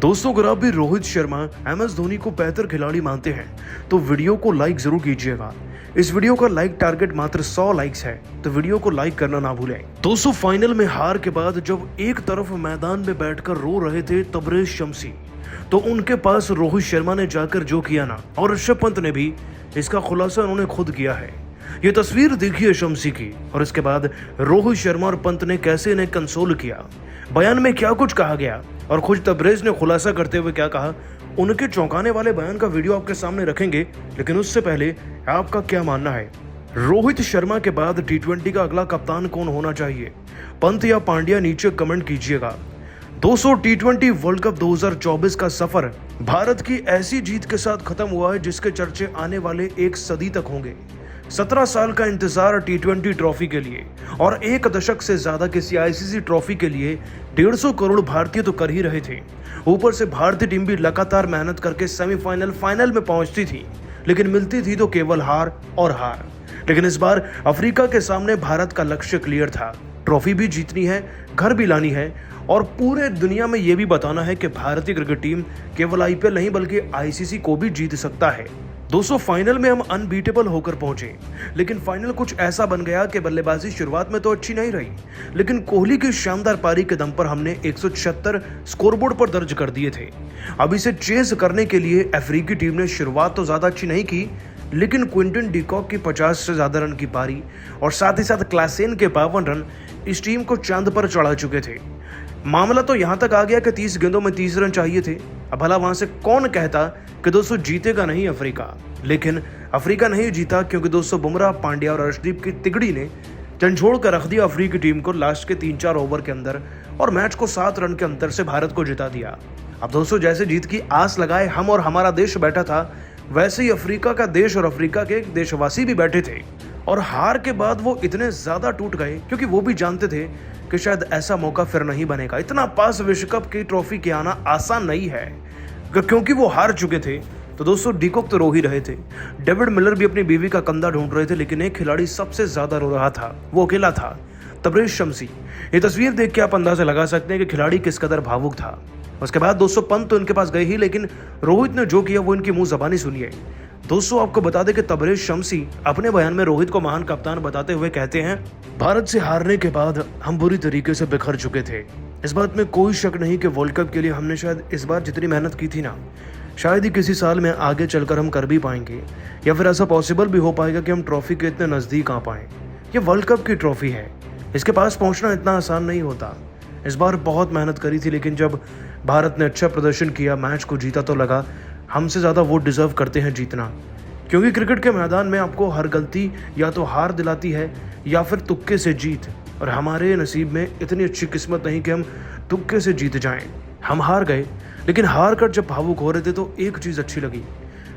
दोस्तों, अगर आप भी रोहित शर्मा MS धोनी को बेहतर खिलाड़ी मानते हैं तो वीडियो को लाइक जरूर कीजिएगा। इस वीडियो का लाइक टारगेट मात्र 100 लाइक्स है, तो वीडियो को लाइक करना ना भूलें। दोस्तों, फाइनल में हार के बाद जब एक तरफ मैदान में बैठकर रो रहे थे तबरेज शम्सी, तो उनके पास रोहित शर्मा ने जाकर जो किया ना, और ऋषभ पंत ने भी इसका खुलासा उन्होंने खुद किया है। ये तस्वीर देखिए शम्सी की, और इसके बाद रोहित शर्मा और पंत ने कैसे इन्हें कंसोल किया, बयान में क्या कुछ कहा गया और खुद तबरेज ने खुलासा करते हुए क्या कहा, उनके चौंकाने वाले बयान का वीडियो आपके सामने रखेंगे। लेकिन उससे पहले आपका क्या मानना है, रोहित शर्मा के बाद T20 का अगला कप्तान कौन होना चाहिए, पंत या पांड्या? नीचे कमेंट कीजिएगा। दोस्तों, T20 वर्ल्ड कप 2024 का सफर भारत की ऐसी जीत के साथ खत्म हुआ है जिसके चर्चे आने वाले एक सदी तक होंगे। 17 साल का इंतजार T20 ट्रॉफी के लिए और एक दशक से ज्यादा किसी ICC ट्रॉफी के लिए 150 करोड़ भारतीय तो कर ही रहे थे। ऊपर से भारतीय टीम भी लगातार मेहनत करके सेमीफाइनल फाइनल में पहुंचती थी, लेकिन मिलती थी तो केवल हार और हार। लेकिन इस बार अफ्रीका के सामने भारत का लक्ष्य क्लियर था, ट्रॉफी भी जीतनी है, घर भी लानी है और पूरे दुनिया में यह भी बताना है कि भारतीय क्रिकेट टीम केवल IPL नहीं बल्कि ICC को भी जीत सकता है। दोस्तों, फाइनल में हम अनबीटेबल होकर पहुंचे, लेकिन फाइनल कुछ ऐसा बन गया कि बल्लेबाजी शुरुआत में तो अच्छी नहीं रही, लेकिन कोहली की शानदार पारी के दम पर हमने 176 स्कोरबोर्ड पर दर्ज कर दिए थे। अब इसे चेस करने के लिए अफ्रीकी टीम ने शुरुआत तो ज्यादा अच्छी नहीं की, लेकिन क्विंटन डिकॉक की 50 से ज्यादा रन की पारी और साथ ही साथ क्लासेन के 52 रन इस टीम को चांद पर चढ़ा चुके थे। मामला तो यहां तक आ गया कि 30 गेंदों में 30 रन चाहिए थे। अब भला वहां से कौन कहता कि दोस्तों जीतेगा नहीं अफ्रीका, लेकिन अफ्रीका नहीं जीता क्योंकि दोस्तों बुमराह, पांड्या और अर्शदीप की तिगड़ी ने झंझोड़ कर रख दिया अफ्रीकी टीम को लास्ट के 3-4 ओवर के अंदर और मैच को 7 रन के अंतर से भारत को जिता दिया। अब दोस्तों, जैसे जीत की आस लगाए हम और हमारा देश बैठा था, वैसे ही अफ्रीका का देश और अफ्रीका के देशवासी भी बैठे थे। और हार के बाद वो इतने ज्यादा टूट गए क्योंकि वो भी जानते थे कि शायद ऐसा मौका फिर नहीं बनेगा। इतना पास विश्व कप की ट्रॉफी के आना आसान नहीं है, क्योंकि वो हार चुके थे। तो दोस्तों, डिकॉक तो रो ही रहे थे, डेविड मिलर भी अपनी बीवी का कंधा ढूंढ रहे थे, लेकिन एक खिलाड़ी सबसे ज्यादा रो रहा था, वो अकेला था, तबरेज शम्सी। ये तस्वीर देख के आप अंदाजा लगा सकते हैं कि खिलाड़ी किस कदर भावुक था। उसके बाद दोस्तों, पंत तो इनके पास गए ही, लेकिन रोहित ने जो किया वो इनकी मुंह जबानी सुनिए। दोस्तों, आपको बता दें कि तबरेज शम्सी अपने बयान में रोहित को महान कप्तान बताते हुए कहते हैं, भारत से हारने के बाद हम बुरी तरीके से बिखर चुके थे। इस बात में कोई शक नहीं कि वर्ल्ड कप के लिए हमने शायद इस बार जितनी मेहनत की थी ना, शायद ही किसी साल में आगे चलकर हम कर भी पाएंगे, या फिर ऐसा पॉसिबल भी हो पाएगा कि हम ट्रॉफी के इतने नजदीक आ पाएं। ये वर्ल्ड कप की ट्रॉफी है, इसके पास पहुंचना इतना आसान नहीं होता। इस बार बहुत मेहनत करी थी, लेकिन जब भारत ने अच्छा प्रदर्शन किया, मैच को जीता, तो लगा हमसे ज़्यादा वो डिजर्व करते हैं जीतना। क्योंकि क्रिकेट के मैदान में आपको हर गलती या तो हार दिलाती है या फिर तुक्के से जीत, और हमारे नसीब में इतनी अच्छी किस्मत नहीं कि हम तुक्के से जीत जाएं। हम हार गए, लेकिन हार कर जब भावुक हो रहे थे तो एक चीज़ अच्छी लगी,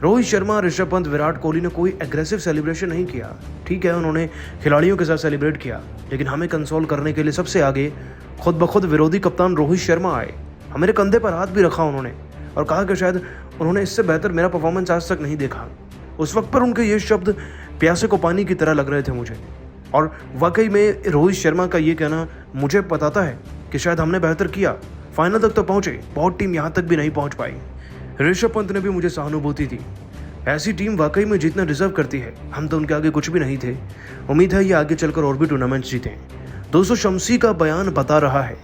रोहित शर्मा, ऋषभ पंत, विराट कोहली ने कोई एग्रेसिव सेलिब्रेशन नहीं किया। ठीक है, उन्होंने खिलाड़ियों के साथ सेलिब्रेट किया, लेकिन हमें कंसोल करने के लिए सबसे आगे खुद ब खुद विरोधी कप्तान रोहित शर्मा आए। हमारे कंधे पर हाथ भी रखा उन्होंने और कहा कि शायद उन्होंने इससे बेहतर मेरा परफॉर्मेंस आज तक नहीं देखा। उस वक्त पर उनके ये शब्द प्यासे को पानी की तरह लग रहे थे मुझे, और वाकई में रोहित शर्मा का ये कहना मुझे बताता है कि शायद हमने बेहतर किया, फाइनल तक तो पहुंचे, बहुत टीम यहाँ तक भी नहीं पहुंच पाई। ऋषभ पंत ने भी मुझे सहानुभूति दी, ऐसी टीम वाकई में जीतना डिजर्व करती है, हम तो उनके आगे कुछ भी नहीं थे। उम्मीद है ये आगे चलकर और भी टूर्नामेंट जीतें। दोस्तों, शम्सी का बयान बता रहा है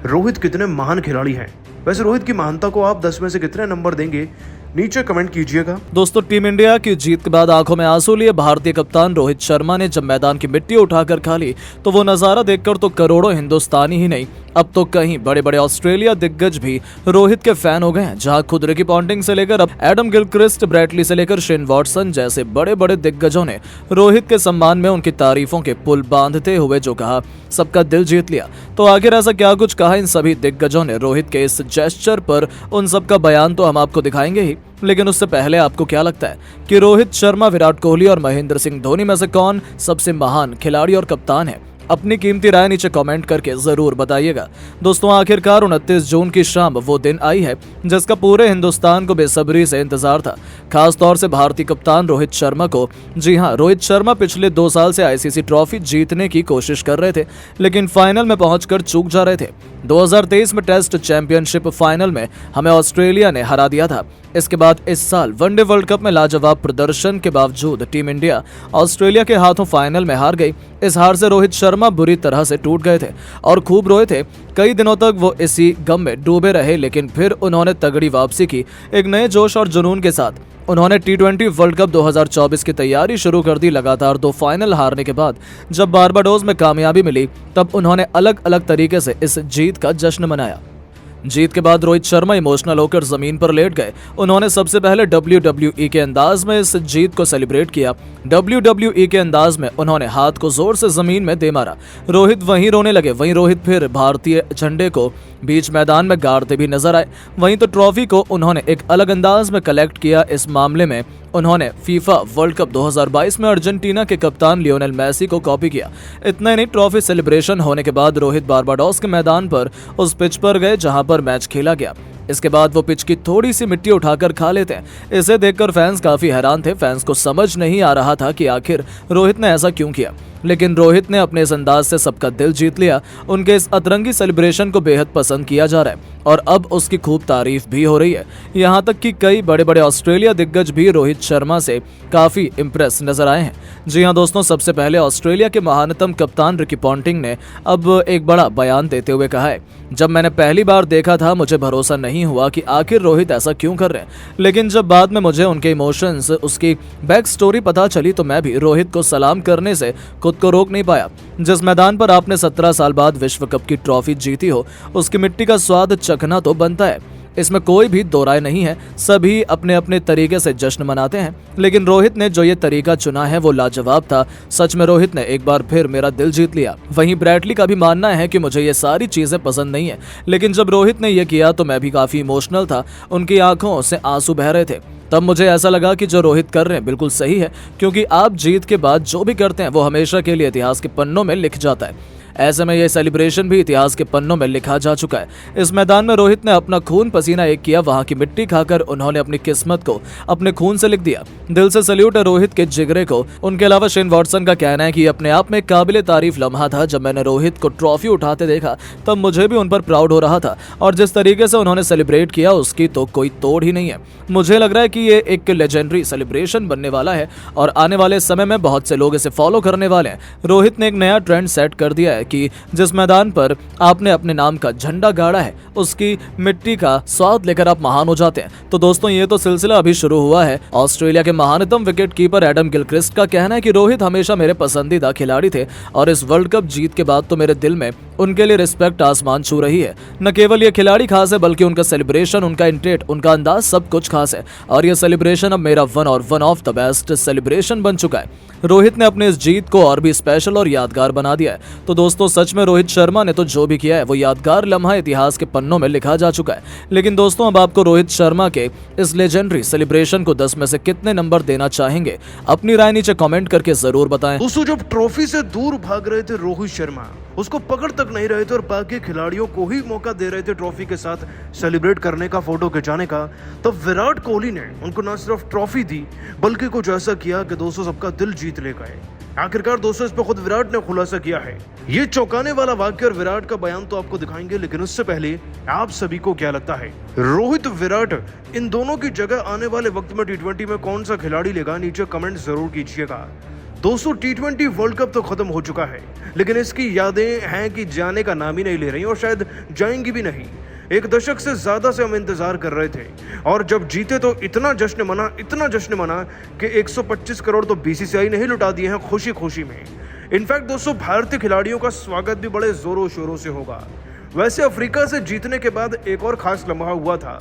रोहित कितने महान खिलाड़ी हैं। वैसे रोहित की महानता को आप 10 में से कितने नंबर देंगे, नीचे कमेंट कीजिएगा। दोस्तों, टीम इंडिया की जीत के बाद आंखों में आंसू लिए भारतीय कप्तान रोहित शर्मा ने जब मैदान की मिट्टी उठाकर खा ली, तो वो नजारा देखकर तो करोड़ों हिंदुस्तानी ही नहीं, अब तो कहीं बड़े बड़े ऑस्ट्रेलिया दिग्गज भी रोहित के फैन हो गए हैं। जहां खुद रिकी पॉन्टिंग से लेकर अब एडम गिलक्रिस्ट, ब्रैडली से लेकर शेन वॉटसन जैसे बड़े बड़े दिग्गजों ने रोहित के सम्मान में उनकी तारीफों के पुल बांधते हुए जो कहा, सबका दिल जीत लिया। तो आखिर ऐसा क्या कुछ कहा इन सभी दिग्गजों ने रोहित के इस जेस्चर पर, उन सबका बयान तो हम आपको दिखाएंगे ही, लेकिन उससे पहले आपको क्या लगता है कि रोहित शर्मा, विराट कोहली और महेंद्र सिंह धोनी में से कौन सबसे महान खिलाड़ी और कप्तान है? अपनी कीमती राय नीचे कमेंट करके जरूर बताइएगा। दोस्तों, आखिरकार 29 जून की शाम वो दिन आई है जिसका पूरे हिंदुस्तान को बेसब्री से इंतजार था, खास तौर से भारतीय कप्तान रोहित शर्मा को। जी हां, रोहित शर्मा पिछले 2 साल से ICC ट्रॉफी जीतने की कोशिश कर रहे थे, लेकिन फाइनल में पहुंचकर चूक जा रहे थे। 2023 में टेस्ट चैंपियनशिप फाइनल में हमें ऑस्ट्रेलिया ने हरा दिया था। इसके बाद इस साल वनडे वर्ल्ड कप में लाजवाब प्रदर्शन के बावजूद टीम इंडिया ऑस्ट्रेलिया के हाथों फाइनल में हार गई। इस हार से रोहित शर्मा बुरी तरह से टूट गए थे और खूब रोए थे। कई दिनों तक वो इसी गम में डूबे रहे, लेकिन फिर उन्होंने तगड़ी वापसी की। एक नए जोश और जुनून के साथ उन्होंने T20 वर्ल्ड कप 2024 की तैयारी शुरू कर दी। लगातार 2 फाइनल हारने के बाद जब बारबाडोस में कामयाबी मिली, तब उन्होंने अलग अलग तरीके से इस जीत का जश्न मनाया। जीत के बाद रोहित शर्मा इमोशनल होकर जमीन पर लेट गए। उन्होंने सबसे पहले WWE के अंदाज में इस जीत को सेलिब्रेट किया। WWE के अंदाज में उन्होंने हाथ को जोर से जमीन में दे मारा। रोहित वहीं रोने लगे। वहीं रोहित फिर भारतीय झंडे को बीच मैदान में गाड़ते भी नजर आए। वहीं तो ट्रॉफी को उन्होंने एक अलग अंदाज में कलेक्ट किया। इस मामले में उन्होंने फीफा वर्ल्ड कप 2022 में अर्जेंटीना के कप्तान लियोनेल मेसी को कॉपी किया। इतना ही नहीं, ट्रॉफी सेलिब्रेशन होने के बाद रोहित बारबाडोस के मैदान पर उस पिच पर गए जहां पर मैच खेला गया। इसके बाद वो पिच की थोड़ी सी मिट्टी उठाकर खा लेते हैं। इसे देखकर फैंस काफी हैरान थे। फैंस को समझ नहीं आ रहा था कि आखिर रोहित ने ऐसा क्यों किया, लेकिन रोहित ने अपने इस अंदाज से सबका दिल जीत लिया। उनके इस अतरंगी सेलिब्रेशन को बेहद पसंद किया जा रहा है और अब उसकी खूब तारीफ भी हो रही है। यहाँ तक कि कई बड़े बड़े ऑस्ट्रेलिया दिग्गज भी रोहित शर्मा से काफी इंप्रेस नजर आए हैं। जी हाँ दोस्तों, सबसे पहले ऑस्ट्रेलिया के महानतम कप्तान रिकी पॉन्टिंग ने अब एक बड़ा बयान देते हुए कहा है, जब मैंने पहली बार देखा था मुझे भरोसा नहीं हुआ कि आखिर रोहित ऐसा क्यों कर रहे हैं, लेकिन जब बाद में मुझे उनके इमोशंस, उसकी बैक स्टोरी पता चली तो मैं भी रोहित को सलाम करने से खुद को रोक नहीं पाया। जिस मैदान पर आपने 17 साल बाद विश्व कप की ट्रॉफी जीती हो, उसकी मिट्टी का स्वाद चखना तो बनता है, इसमें कोई भी दो राय नहीं है। सभी अपने अपने तरीके से जश्न मनाते हैं, लेकिन रोहित ने जो ये तरीका चुना है वो लाजवाब था। सच में रोहित ने एक बार फिर मेरा दिल जीत लिया। वहीं ब्रैडली का भी मानना है कि मुझे ये सारी चीजें पसंद नहीं है, लेकिन जब रोहित ने ये किया तो मैं भी काफी इमोशनल था। उनकी आंखों से आंसू बह रहे थे। तब मुझे ऐसा लगा कि जो रोहित कर रहे हैं बिल्कुल सही है, क्योंकि आप जीत के बाद जो भी करते हैं वो हमेशा के लिए इतिहास के पन्नों में लिख जाता है। ऐसे में यह सेलिब्रेशन भी इतिहास के पन्नों में लिखा जा चुका है। इस मैदान में रोहित ने अपना खून पसीना एक किया। वहां की मिट्टी खाकर उन्होंने अपनी किस्मत को अपने खून से लिख दिया। दिल से सल्यूट है रोहित के जिगरे को। उनके अलावा शेन वॉटसन का कहना है कि अपने आप में काबिले तारीफ लम्हा था। जब मैंने रोहित को ट्रॉफी उठाते देखा तब मुझे भी उन पर प्राउड हो रहा था, और जिस तरीके से उन्होंने सेलिब्रेट किया उसकी तो कोई तोड़ ही नहीं है। मुझे लग रहा है कि ये एक लेजेंडरी सेलिब्रेशन बनने वाला है और आने वाले समय में बहुत से लोग इसे फॉलो करने वाले हैं। रोहित ने एक नया ट्रेंड सेट कर दिया है कि जिस मैदान पर आपने अपने नाम का झंडा गाड़ा है उसकी मिट्टी का स्वाद लेकर आप महान हो जाते हैं। तो दोस्तों, ये तो सिलसिला अभी शुरू हुआ है। ऑस्ट्रेलिया के महानतम विकेट कीपर एडम गिलक्रिस्ट का कहना है कि रोहित हमेशा मेरे पसंदीदा खिलाड़ी थे और इस वर्ल्ड कप जीत के बाद तो मेरे दिल में उनके लिए रिस्पेक्ट आसमान छू रही है। न केवल ये खिलाड़ी खास है, बल्कि उनका सेलिब्रेशन, उनका इंटेट, उनका अंदाज सब कुछ खास है और ये सेलिब्रेशन अब मेरा one of the best celebration बन चुका है। रोहित ने अपने इस जीत को और भी स्पेशल और यादगार बना दिया है। तो दोस्तों, सच में रोहित शर्मा ने तो जो भी किया है वो यादगार लम्हा इतिहास के पन्नों में लिखा जा चुका है। लेकिन दोस्तों, अब आपको रोहित शर्मा के इस लेजेंडरी सेलिब्रेशन को 10 में से कितने नंबर देना चाहेंगे? अपनी राय नीचे कमेंट करके जरूर बताएं। दोस्तों, जब ट्रॉफी से दूर भाग रहे थे रोहित शर्मा, उसको पकड़ तक नहीं रहे थे और बाकी खिलाड़ियों को ही मौका दे रहे थे ट्रॉफी के साथ सेलिब्रेट करने का, फोटो खिंचाने का, तब विराट कोहली ने उनको न सिर्फ ट्रॉफी दी बल्कि कुछ ऐसा किया कि दोस्तों सबका दिल जीत ले गए। आखिरकार दोस्तों, इस पर खुद विराट ने खुलासा किया है। ये चौंकाने वाला वाक्य और विराट का बयान तो आपको दिखाएंगे, लेकिन उससे पहले आप सभी को क्या लगता है, रोहित विराट इन दोनों की जगह आने वाले वक्त में T20 में कौन सा खिलाड़ी लेगा? नीचे कमेंट जरूर कीजिएगा। दोस्तों, T20 वर्ल्ड कप तो खत्म हो चुका है, लेकिन इसकी यादें हैं कि जाने का नाम ही नहीं ले रही और शायद जाएंगी भी नहीं। एक दशक से ज्यादा से हम इंतजार कर रहे थे और जब जीते तो इतना जश्न मना कि 125 करोड़ तो BCCI ने ही लुटा दिए हैं खुशी खुशी में। इनफैक्ट दोस्तों, भारतीय खिलाड़ियों का स्वागत भी बड़े जोरों शोरों से होगा। वैसे अफ्रीका से जीतने के बाद एक और खास लम्हा हुआ था।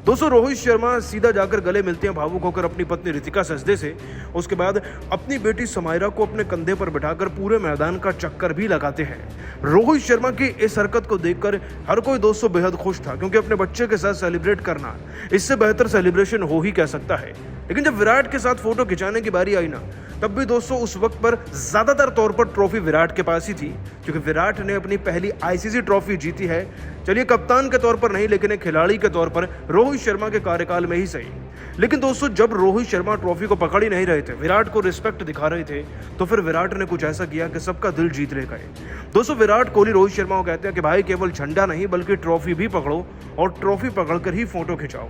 दोस्तों, रोहित शर्मा सीधा जाकर गले मिलते हैं भावुक होकर अपनी पत्नी रितिका सजदे से। उसके बाद अपनी बेटी समायरा को अपने कंधे पर बिठाकर पूरे मैदान का चक्कर भी लगाते हैं। रोहित शर्मा की इस हरकत को देखकर हर कोई दोस्तों बेहद खुश था, क्योंकि अपने बच्चे के साथ सेलिब्रेट करना, इससे बेहतर सेलिब्रेशन हो ही क्या सकता है। लेकिन जब विराट के साथ फोटो खिंचाने की बारी आई ना, तब भी दोस्तों उस वक्त पर ज्यादातर तौर पर ट्रॉफी विराट के पास ही थी, क्योंकि विराट ने अपनी पहली आईसीसी ट्रॉफी जीती है। चलिए कप्तान के तौर पर नहीं, लेकिन एक खिलाड़ी के तौर पर रोहित शर्मा के कार्यकाल में ही सही। लेकिन दोस्तों जब रोहित शर्मा ट्रॉफी को पकड़ ही नहीं रहे थे, विराट को रिस्पेक्ट दिखा रहे थे, तो फिर विराट ने कुछ ऐसा किया कि सबका दिल जीत ले गए। दोस्तों विराट कोहली रोहित शर्मा को कहते हैं कि भाई केवल झंडा नहीं बल्कि ट्रॉफी भी पकड़ो और ट्रॉफी पकड़कर ही फोटो खिंचाओ।